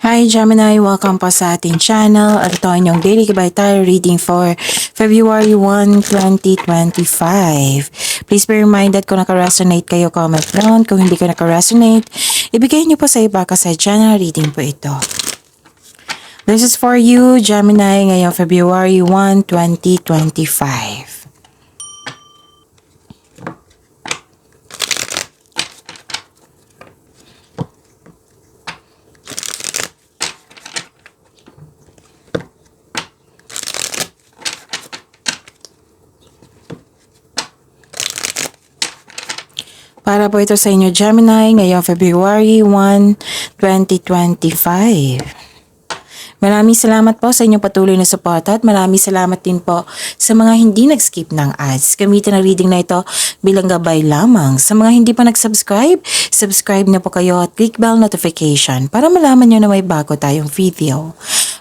Hi Gemini! Welcome po sa ating channel at ito ang inyong daily gabay tayo reading for February 1, 2025. Please be reminded kung naka-resonate kayo, comment down. Kung hindi ko naka-resonate, ibigay niyo po sa iba kasi general reading po ito. This is for you, Gemini, ngayong February 1, 2025. Para po ito sa inyo, Gemini, ngayong February 1, 2025. Maraming salamat po sa inyong patuloy na suporta at maraming salamat din po sa mga hindi nag-skip ng ads. Gamitin ang reading na ito bilang gabay lamang. Sa mga hindi pa nag-subscribe, subscribe na po kayo at click bell notification para malaman nyo na may bago tayong video.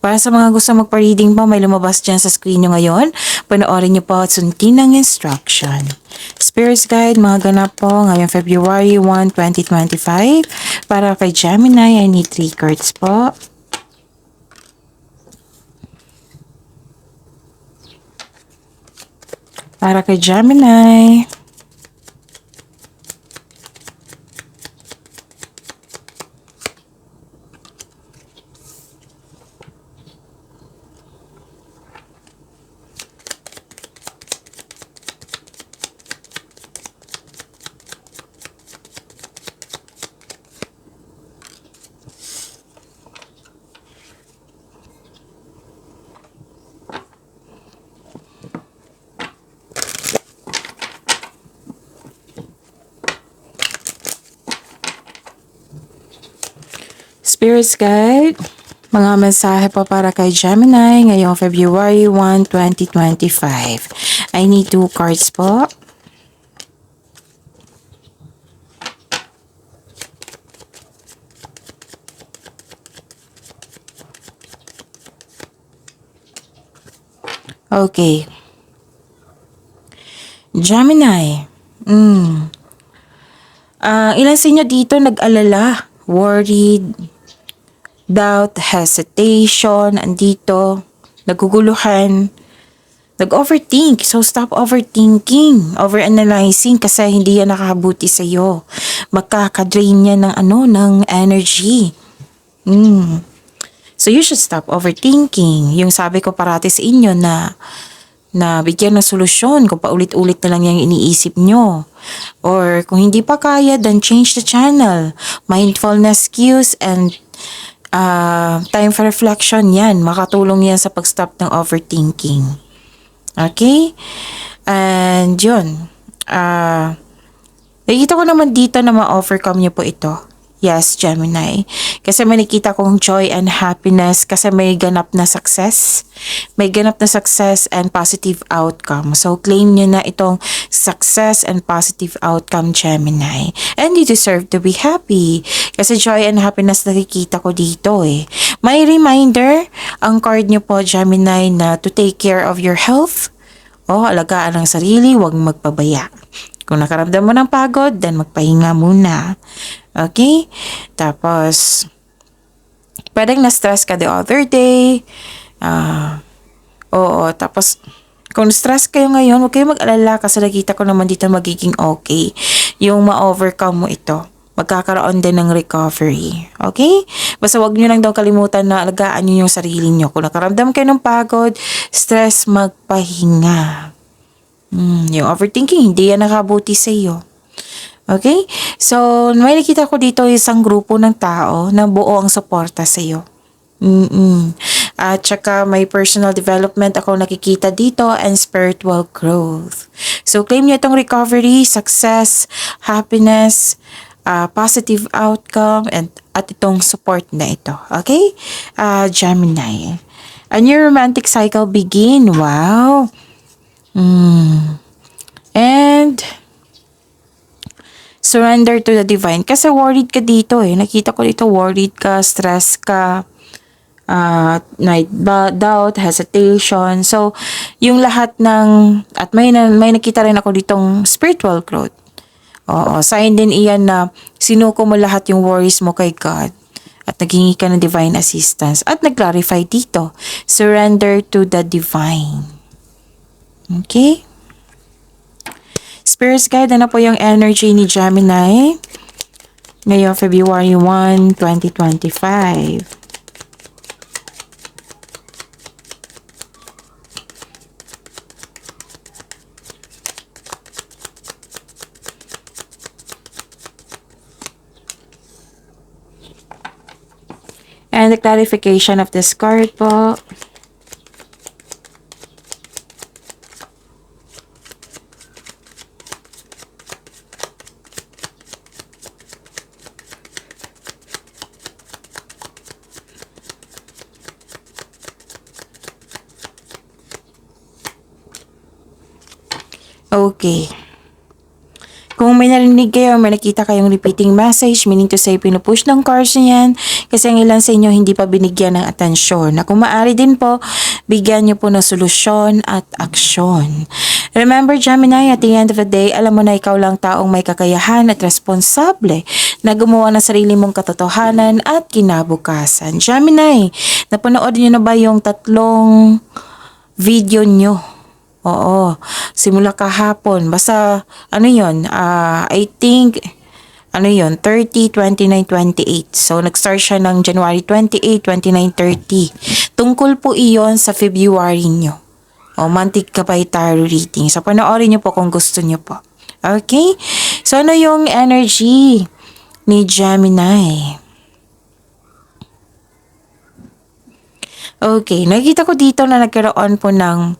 Para sa mga gusto magpa-reading po, may lumabas dyan sa screen nyo ngayon. Panoorin nyo po at sundin ang instruction. Spirits Guide, mga ganap po ngayong February 1, 2025. Para kay Gemini, I need 3 cards po. Para kay Gemini. Spirits Guide, mga mensahe po para kay Gemini ngayong February 1, 2025. I need 2 cards po. Okay. Gemini. Ilan sa inyo dito nag-alala, worried, doubt, hesitation, andito, naguguluhan, nag-overthink. So, stop overthinking, overanalyzing kasi hindi yan nakakabuti sa'yo. Makakadrain yan ng energy. So, you should stop overthinking. Yung sabi ko parati sa inyo na bigyan ng solusyon kung paulit-ulit na lang yung iniisip nyo. Or kung hindi pa kaya, then change the channel. Mindfulness cues and time for reflection, yan. Makatulong yan sa pag-stop ng overthinking. Okay? And yun. Nakikita ko naman dito na ma-overcome nyo po ito. Yes, Gemini. Kasi may nakita kong joy and happiness kasi may ganap na success. May ganap na success and positive outcome. So, claim nyo na itong success and positive outcome, Gemini. And you deserve to be happy. Kasi joy and happiness nakikita ko dito eh. May reminder, ang card nyo po, Gemini, na to take care of your health. Alagaan ang sarili, huwag magpabaya. Kung nakaramdam mo ng pagod, then magpahinga muna. Okay? Tapos, pwedeng na-stress ka the other day. Tapos, kung stress kayo ngayon, huwag kayo mag-alala kasi nakita ko naman dito magiging okay. Yung ma-overcome mo ito. Magkakaroon din ng recovery. Okay? Basta huwag nyo lang daw kalimutan na alagaan nyo yung sarili nyo. Kung nakaramdam kayo ng pagod, stress, magpahinga. Yung overthinking, hindi yan nakabuti sa iyo. Okay? So, may nakita ko dito isang grupo ng tao na buo ang suporta sa iyo. At saka may personal development ako nakikita dito and spiritual growth. So, claim nyo itong recovery, success, happiness, positive outcome, at itong support na ito. Okay? Gemini. A new romantic cycle begin. Wow! And surrender to the divine. Kasi worried ka dito eh. Nakita ko dito worried ka, stress ka, doubt, hesitation. So, yung lahat ng, at may nakita rin ako ditong spiritual growth. Sign din iyan na sinuko mo lahat yung worries mo kay God. at naghingi ka ng divine assistance at nag-clarify dito. Surrender to the divine. Okay? Spirit guide, ano po yung energy ni Gemini? Ngayong February 1, 2025. And the clarification of this card po. Okay. Kung may narinig kayo, may nakita kayong repeating message, meaning to say, pinupush ng cards niyan, kasi ang ilan sa inyo hindi pa binigyan ng atensyon. Na kung maaari din po, bigyan niyo po ng solusyon at aksyon. Remember, Gemini, at the end of the day, alam mo na ikaw lang taong may kakayahan at responsable na gumawa ng sarili mong katotohanan at kinabukasan. Gemini, napanood niyo na ba yung 3 video niyo? Oo, simula kahapon. Basta, ano yun, I think, 30, 29, 28. So, nag-start siya ng January 28, 29, 30. Tungkol po iyon sa February nyo. O, monthly kapay tarot reading. So, panoorin nyo po kung gusto nyo po. Okay? So, ano yung energy ni Gemini? Okay, nakikita ko dito na nagkaroon po ng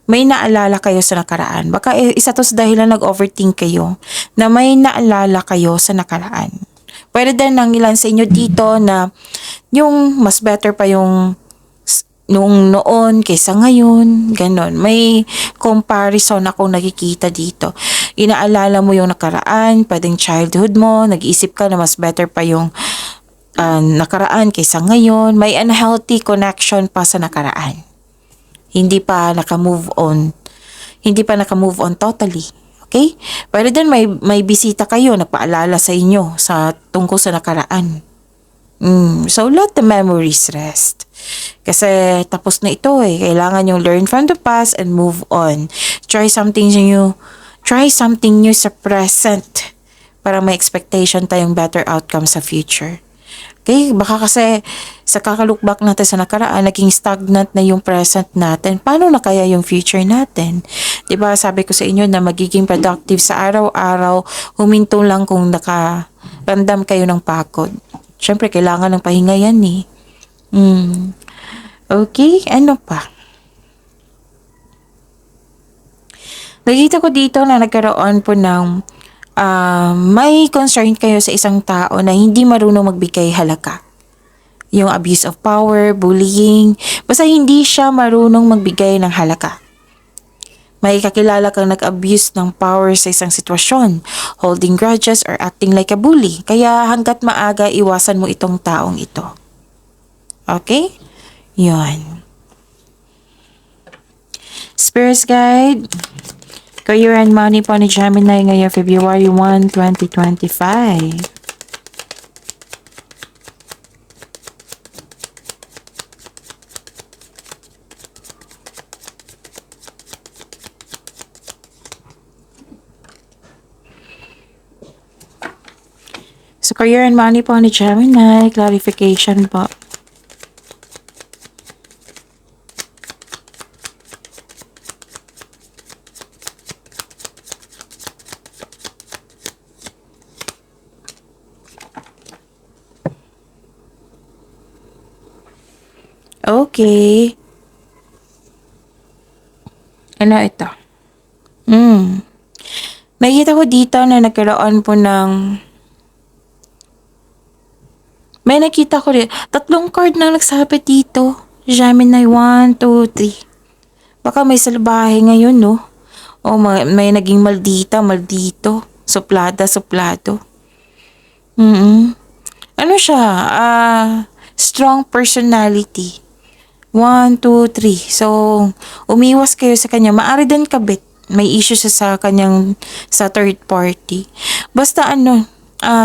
may naalala kayo sa nakaraan. Baka isa to sa dahilan nag-overthink kayo na may naalala kayo sa nakaraan. Pwede din ng ilan sa inyo dito na yung mas better pa yung nung noon kaysa ngayon, ganon. May comparison akong nakikita dito. Inaalala mo yung nakaraan, pwedeng childhood mo, nag-iisip ka na mas better pa yung nakaraan kaysa ngayon. May unhealthy connection pa sa nakaraan. Hindi pa naka-move on. Hindi pa naka-move on totally. Okay? Pero din may bisita kayo na paalala sa inyo sa tungkol sa nakaraan. So let the memories rest. Kasi tapos na ito eh. Kailangan yung learn from the past and move on. Try something new. Try something new sa present para may expectation tayong better outcome sa future. Okay, baka kasi sa kakalook back natin sa nakaraan, naging stagnant na yung present natin. Paano na kaya yung future natin? Diba, sabi ko sa inyo na magiging productive sa araw-araw, huminto lang kung nakaramdam kayo ng pagod. Siyempre, kailangan ng pahinga yan eh. Okay, ano pa? Nakita ko dito na nagkaroon po ng may concern kayo sa isang tao na hindi marunong magbigay halaga. Yung abuse of power, bullying, basta hindi siya marunong magbigay ng halaga. May kakilala kang nag-abuse ng power sa isang sitwasyon, holding grudges or acting like a bully. Kaya hanggat maaga, iwasan mo itong taong ito. Okay? Yun. Spirit guide. Career and money po ni Gemini ngayong February 1, 2025. So, career and money po ni Gemini. Clarification po. Okay. Ano ito? Nakikita ko dito na nagkaroon po ng... May nakita ko rin. 3 card na nagsabi dito. Gemini 1, 2, 3. Baka may salbahe ngayon, no? O may naging maldita, maldito. Suplada, suplado. Ano siya? Strong personality. 1, 2, 3. So, umiwas kayo sa kanya. Maari din kabit. May issue siya sa kanyang, sa third party. Basta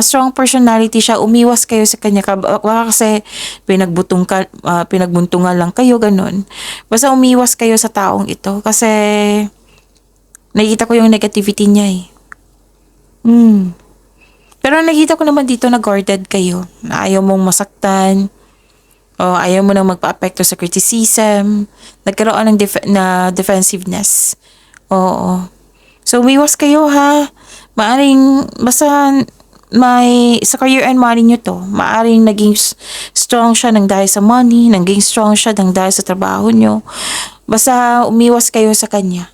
strong personality siya, umiwas kayo sa kanya. Baka kasi pinagbuntungan lang kayo, ganun. Basta umiwas kayo sa taong ito kasi nakikita ko yung negativity niya eh. Pero nakita ko naman dito na guarded kayo, na ayaw mong masaktan, o ayaw mo nang magpa-apekto sa criticism, nagkaroon ng defensiveness. Oo. So, umiwas kayo ha. Maaring, basta sa career and money nyo to, maaring naging strong siya ng dahil sa money, naging strong siya ng dahil sa trabaho nyo. Basta umiwas kayo sa kanya.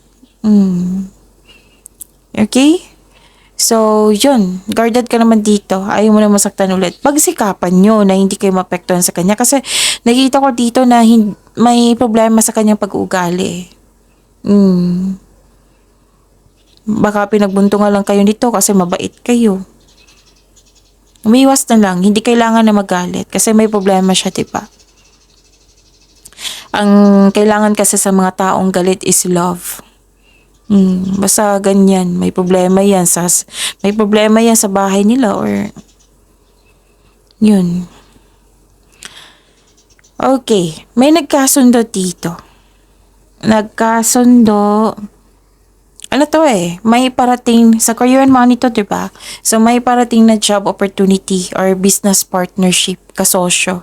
Okay? So, yun. Guarded ka naman dito. Ayaw mo na masaktan ulit. Pagsikapan nyo na hindi kayo mapektuhan sa kanya. Kasi nakita ko dito na may problema sa kanyang pag-uugali. Baka pinagbuntungan lang kayo nito kasi mabait kayo. Umiwas na lang. Hindi kailangan na magalit kasi may problema siya, diba? Ang kailangan kasi sa mga taong galit is love. Basta ganyan. May problema yan sa bahay nila or yun. Okay. May nagkasundo dito. Ano to eh, may parating, sa career and money to, diba? So, may parating na job opportunity or business partnership, kasosyo.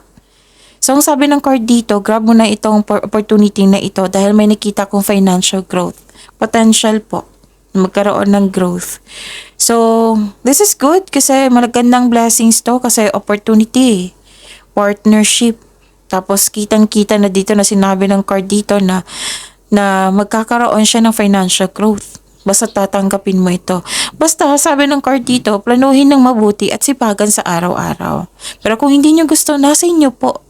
So, ang sabi ng card dito, grab mo na itong opportunity na ito dahil may nakita kong financial growth. Potential po, magkaroon ng growth. So, this is good kasi malagandang blessings to kasi opportunity, partnership. Tapos, kitang-kita na dito na sinabi ng card dito na magkakaroon siya ng financial growth. Basta tatanggapin mo ito. Basta, sabi ng card dito, planuhin ng mabuti at sipagan sa araw-araw. Pero kung hindi nyo gusto, nasa inyo po.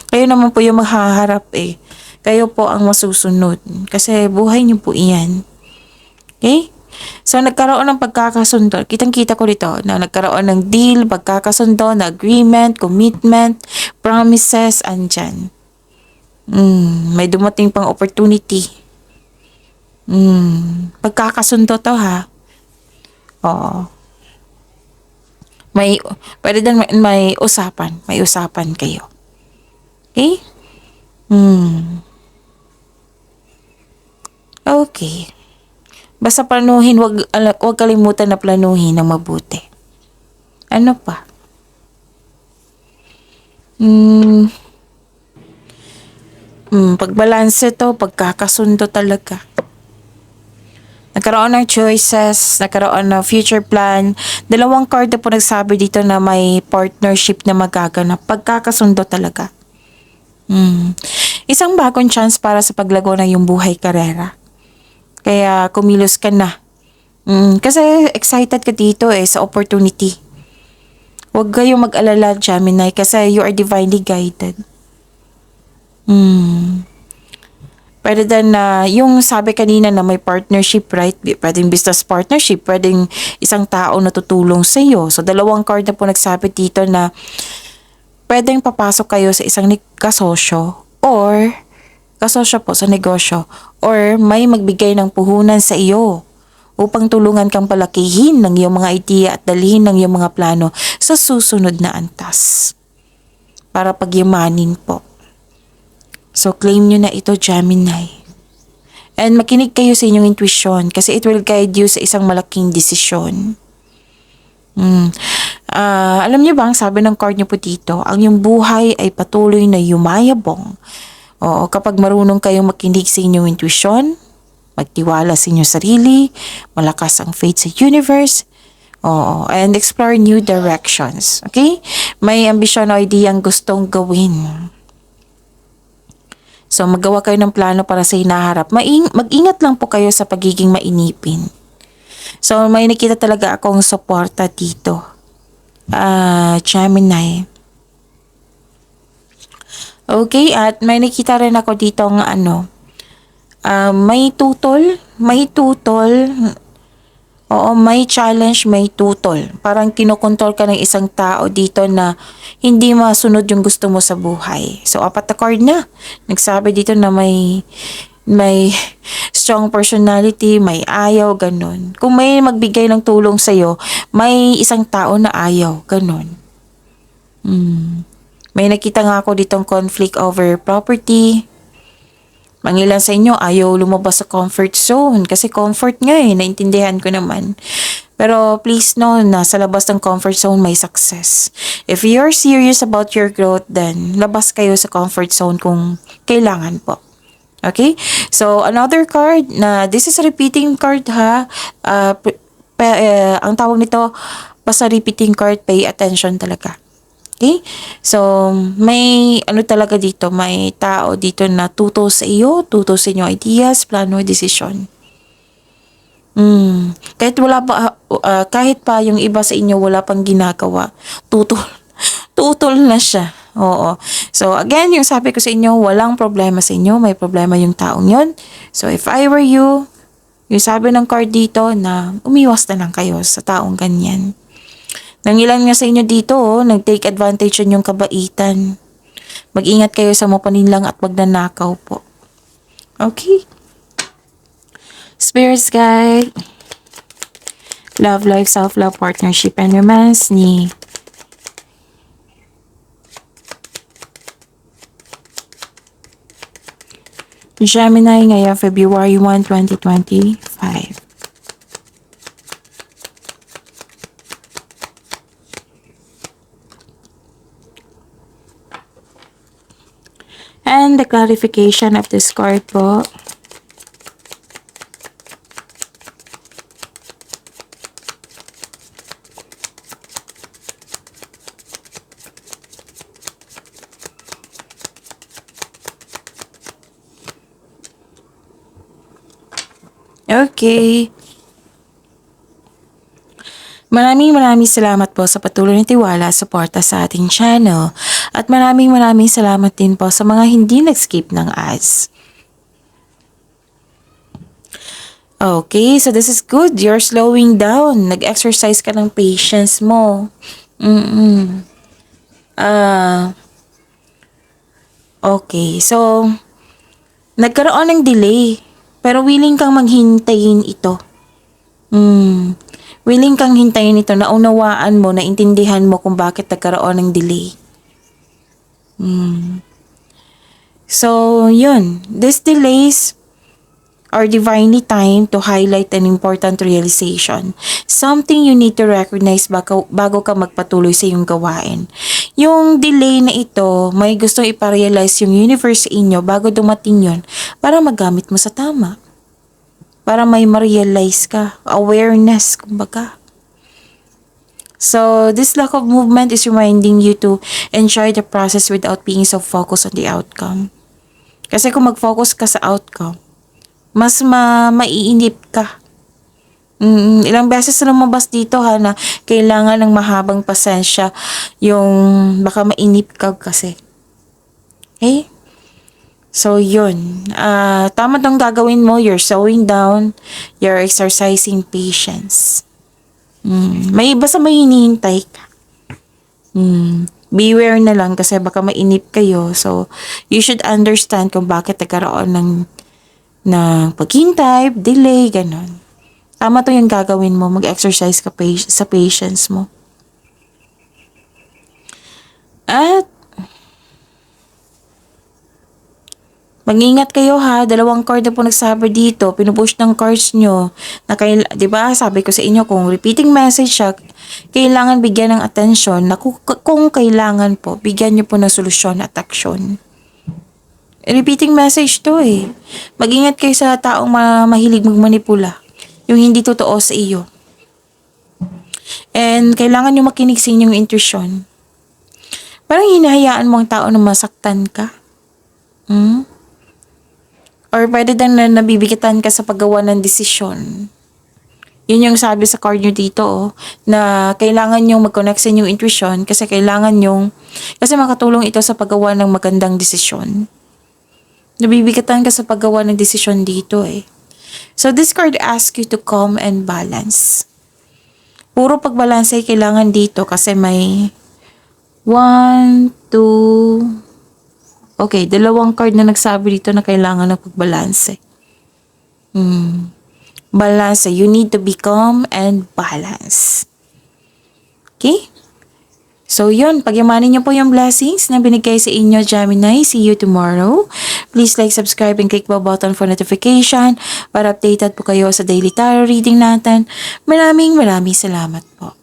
Kayo naman po yung maghaharap eh. Kayo po ang masusunod. Kasi buhay nyo po iyan. Okay? So, nagkaroon ng pagkakasundo. Kitang-kita ko dito na nagkaroon ng deal, pagkakasundo, na agreement, commitment, promises, andyan. May dumating pang opportunity. Pagkakasundo to ha. Oo. Pwede din may usapan. May usapan kayo. Okay? Okay. Basta planuhin, wag kalimutan na planuhin ng mabuti. Ano pa? Pagbalanse to, pagkakasundo talaga. Nagkaroon ng choices, nagkaroon ng future plan. Dalawang card na po nagsabi dito na may partnership na magaganap. Pagkakasundo talaga. Isang bagong chance para sa paglago ng iyong buhay karera. Kaya kumilos ka na. Kasi excited ka dito sa opportunity. Huwag kayong mag-alala, Gemini, kasi you are divinely guided. Pwede din na yung sabi kanina na may partnership, right? Pwedeng business partnership, pwedeng isang tao na tutulong sa iyo. So, dalawang card na po nagsabi dito na pwedeng papasok kayo sa isang kasosyo or kasosyo po sa negosyo or may magbigay ng puhunan sa iyo upang tulungan kang palakihin ng iyong mga idea at dalhin ng iyong mga plano sa susunod na antas para pagyamanin po. So, claim nyo na ito, Gemini. And makinig kayo sa inyong intuition kasi it will guide you sa isang malaking desisyon. Alam niyo ba, ang sabi ng card niyo po dito, ang iyong buhay ay patuloy na yumayabong. Oo, kapag marunong kayong makinig sa inyong intuition, magtiwala sa inyong sarili, malakas ang faith sa universe, and explore new directions. Okay? May ambisyon o idea ang gustong gawin. So, magawa kayo ng plano para sa hinaharap. Mag-ingat lang po kayo sa pagiging mainipin. So, may nakita talaga akong suporta dito. Gemini. Okay, at may nakita rin ako dito ng may tutol. Oo, may challenge, may tutol. Parang kinokontrol ka ng isang tao dito na hindi masunod yung gusto mo sa buhay. So, 4 na card na. Nagsabi dito na may may strong personality, may ayaw, ganun. Kung may magbigay ng tulong sa'yo, may isang tao na ayaw, ganun. May nakita nga ako ditong conflict over property. Mangilan sa inyo, ayaw lumabas sa comfort zone. Kasi comfort nga naintindihan ko naman. Pero please know, nasa labas ng comfort zone may success. If you're serious about your growth, then labas kayo sa comfort zone kung kailangan po. Okay? So, another card na, this is a repeating card ha. Ang tawag nito, basta repeating card, pay attention talaga. Okay? So, may ano talaga dito, may tao dito na tuto sa iyo, tuto sa inyong ideas, plano, desisyon. Kahit pa yung iba sa inyo wala pang ginagawa, tutol na siya. Oo. So, again, yung sabi ko sa inyo, walang problema sa inyo, may problema yung taong yon. So, if I were you, yung sabi ng card dito na umiwas na lang kayo sa taong ganyan. Nangilan nga sa inyo dito, nag-take advantage yun yung kabaitan. Mag-ingat kayo sa mapaninlang at magnanakaw po. Okay? Spirits Guide, Love Life, Self-Love, Partnership, and Romance ni Gemini ngayong February 1, 2025. And the clarification of this card po. Okay. Maraming salamat po sa patuloy na tiwala, suporta sa ating channel. At maraming salamat din po sa mga hindi nag-skip ng ads. Okay, so this is good. You're slowing down. Nag-exercise ka ng patience mo. Okay, so nagkaroon ng delay. Pero willing kang maghintayin ito. Willing kang hintayin ito, naunawaan mo, naintindihan mo kung bakit nagkaroon ng delay. So, yun. These delays are divinely timed to highlight an important realization. Something you need to recognize bago ka magpatuloy sa iyong gawain. Yung delay na ito, may gustong iparealize yung universe sa inyo bago dumating yun para magamit mo sa tama. Para may ma-realize ka. Awareness, kumbaga. So, this lack of movement is reminding you to enjoy the process without being so focused on the outcome. Kasi kung mag-focus ka sa outcome, mas maiinip ka. Ilang beses na lumabas dito ha na kailangan ng mahabang pasensya yung baka mainip ka kasi. Okay? So, yun. Tama tong gagawin mo. You're slowing down. You're exercising patience. Basta may hinihintay ka. Beware na lang kasi baka mainip kayo. So, you should understand kung bakit nagkaroon ng paghintay, delay, ganon. Tama to yung gagawin mo. Mag-exercise ka sa patience mo. At mag-ingat kayo ha, 2 card na po nagsabi dito, pinupush ng cards nyo, na diba, sabi ko sa inyo, kung repeating message siya, kailangan bigyan ng atensyon, na kung kailangan po, bigyan nyo po ng solusyon at aksyon. Repeating message to Mag-ingat kayo sa taong mahilig magmanipula, yung hindi totoo sa iyo. And kailangan nyo makinig sa inyong intuition. Parang hinahayaan mo ang tao na masaktan ka. Or pwede din na nabibigatan ka sa paggawa ng desisyon. Yun yung sabi sa card nyo dito, na kailangan nyong mag-connect sa inyong intuition kasi kasi makatulong ito sa paggawa ng magandang desisyon. Nabibigatan ka sa paggawa ng desisyon dito So this card asks you to calm and balance. Puro pagbalanse ay kailangan dito kasi may 1, 2, Okay, dalawang card na nagsabi dito na kailangan na pagbalanse. Balance. You need to be calm and balance. Okay? So yun, pagyamanin niyo po yung blessings na binigay sa inyo, Gemini. See you tomorrow. Please like, subscribe, and click the button for notification para updated po kayo sa daily tarot reading natin. Maraming salamat po.